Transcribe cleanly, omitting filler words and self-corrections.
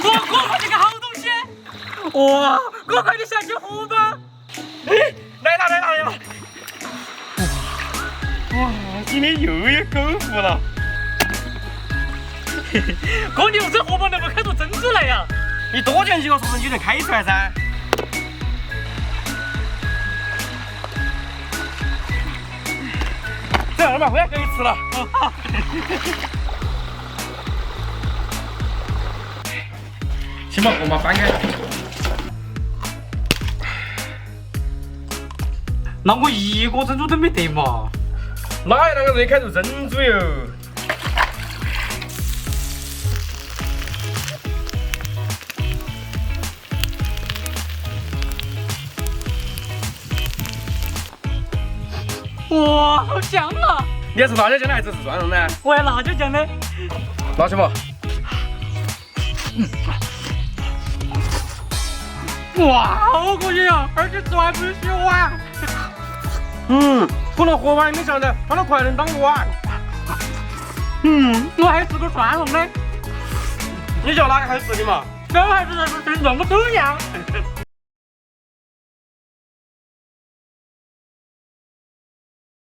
我这个好东西！哇，我快点下去喝吧！哎，来了！哇，今天又有狗福了！哥，你用这荷包能不能开出珍珠来呀？你多讲几个，说不定就能开出来噻。这样嘛，我也给你吃了。哦，好。先把荷包翻开。那我一个珍珠都没得嘛。哪有那个人开出珍珠哟？哇，好香啊！你要是辣椒酱的还是蒜蓉的？我要辣椒酱的。拿去吧。哇，好过瘾啊！而且吃完不许碗。可能喝完没想到它的快能当碗。我还吃个蒜蓉的。你叫哪个好吃的嘛？这还是在吃正宗，我都要。